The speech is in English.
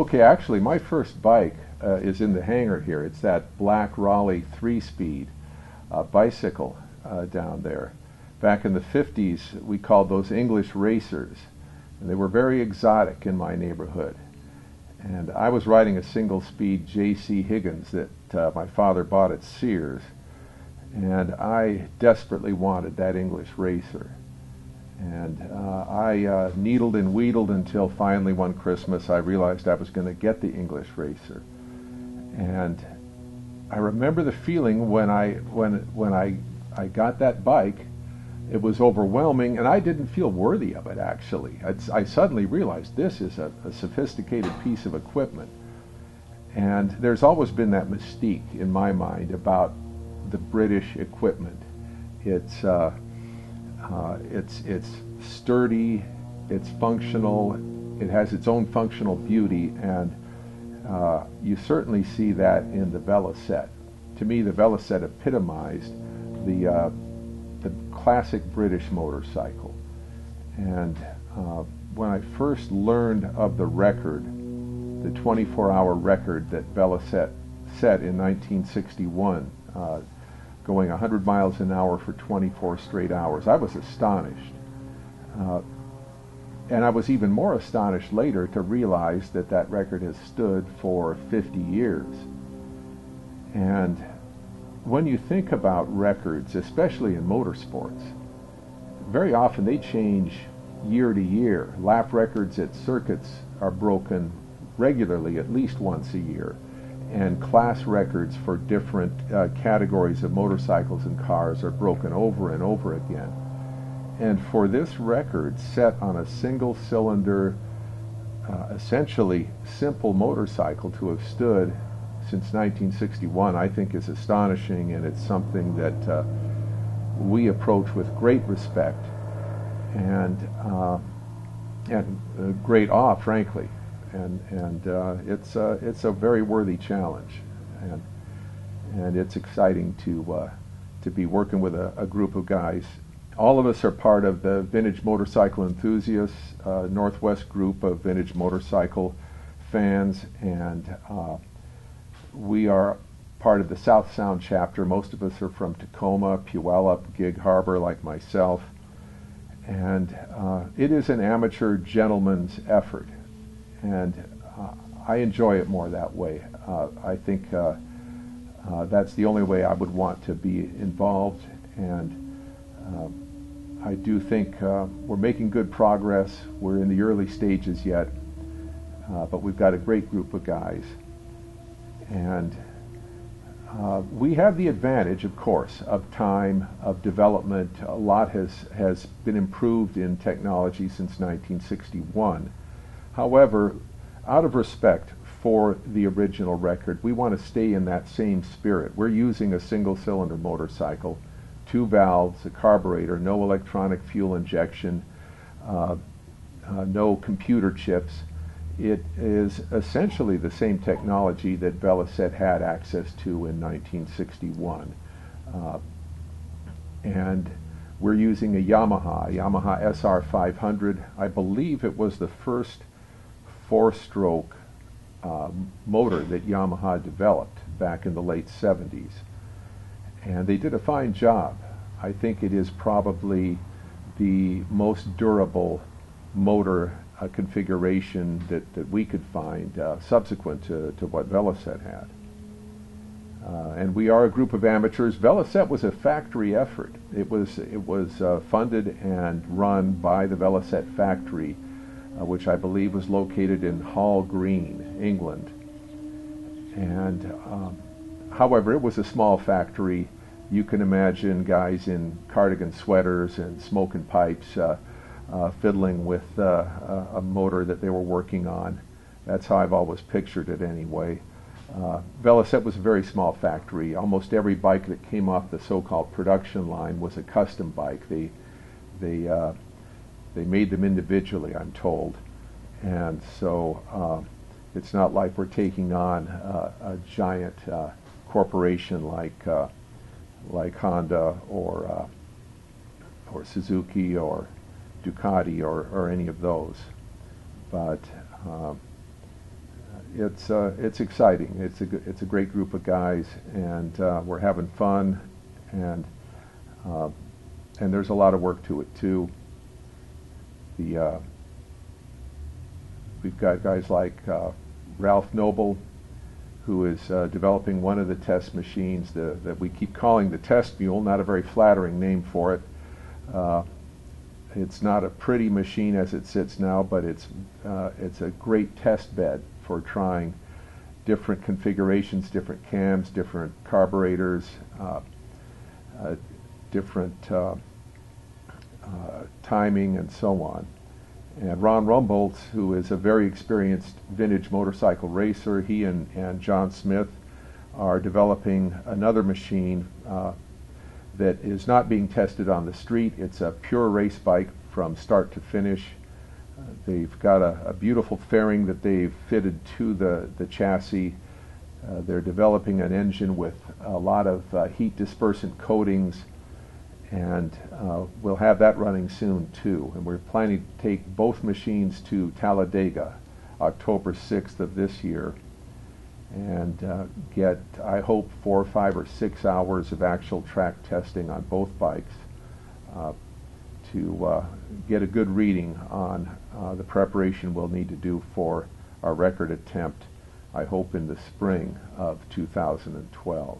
Okay, actually, my first bike is in the hangar here. It's that black Raleigh 3-speed bicycle down there. Back in the 50s, we called those English racers, and they were very exotic in my neighborhood. And I was riding a single-speed J.C. Higgins that my father bought at Sears, and I desperately wanted that English racer. And I needled and wheedled until finally one Christmas I realized I was going to get the English racer. And I remember the feeling when I got that bike. It was overwhelming, and I didn't feel worthy of it, actually. I suddenly realized this is a sophisticated piece of equipment. And there's always been that mystique in my mind about the British equipment. It's sturdy, it's functional, it has its own functional beauty, and you certainly see that in the Velocette. To me, the Velocette epitomized the classic British motorcycle. And when I first learned of the record, the 24-hour record that Velocette set in 1961, going 100 miles an hour for 24 straight hours, I was astonished. And I was even more astonished later to realize that that record has stood for 50 years. And when you think about records, especially in motorsports, very often they change year to year. Lap records at circuits are broken regularly, at least once a year, and class records for different categories of motorcycles and cars are broken over and over again. And for this record set on a single-cylinder, essentially simple motorcycle to have stood since 1961, I think is astonishing, and it's something that we approach with great respect and great awe, frankly. And it's a very worthy challenge, and it's exciting to be working with a group of guys. All of us are part of the Vintage Motorcycle Enthusiasts, Northwest group of vintage motorcycle fans, and we are part of the South Sound chapter. Most of us are from Tacoma, Puyallup, Gig Harbor, like myself. And it is an amateur gentleman's effort. And I enjoy it more that way. I think that's the only way I would want to be involved. And I do think we're making good progress. We're in the early stages yet. But we've got a great group of guys. And we have the advantage, of course, of time, of development. A lot has been improved in technology since 1961. However, out of respect for the original record, we want to stay in that same spirit. We're using a single-cylinder motorcycle, 2 valves, a carburetor, no electronic fuel injection, no computer chips. It is essentially the same technology that Velocette had access to in 1961. And we're using a Yamaha SR500. I believe it was the first 4-stroke motor that Yamaha developed back in the late 70s. And they did a fine job. I think it is probably the most durable motor configuration that we could find subsequent to what Velocette had. And we are a group of amateurs. Velocette was a factory effort. It was funded and run by the Velocette factory, which I believe was located in Hall Green, England. And however, it was a small factory. You can imagine guys in cardigan sweaters and smoking pipes fiddling with a motor that they were working on. That's how I've always pictured it anyway. Velocette was a very small factory. Almost every bike that came off the so-called production line was a custom bike. They made them individually, I'm told. And so it's not like we're taking on a giant corporation like Honda or Suzuki or Ducati or any of those. But it's exciting. It's a great group of guys, and we're having fun, and uh, and there's a lot of work to it too. The We've got guys like Ralph Noble, who is developing one of the test machines that we keep calling the Test Mule. Not a very flattering name for it. It's not a pretty machine as it sits now, but it's a great test bed for trying different configurations, different cams, different carburetors, different timing, and so on. And Ron Rumboldt, who is a very experienced vintage motorcycle racer, he and John Smith are developing another machine that is not being tested on the street. It's a pure race bike from start to finish. They've got a beautiful fairing that they've fitted to the chassis. They're developing an engine with a lot of heat dispersant coatings, and we'll have that running soon too. And we're planning to take both machines to Talladega October 6th of this year and get, I hope, 4, 5, or 6 hours of actual track testing on both bikes to get a good reading on the preparation we'll need to do for our record attempt, I hope in the spring of 2012.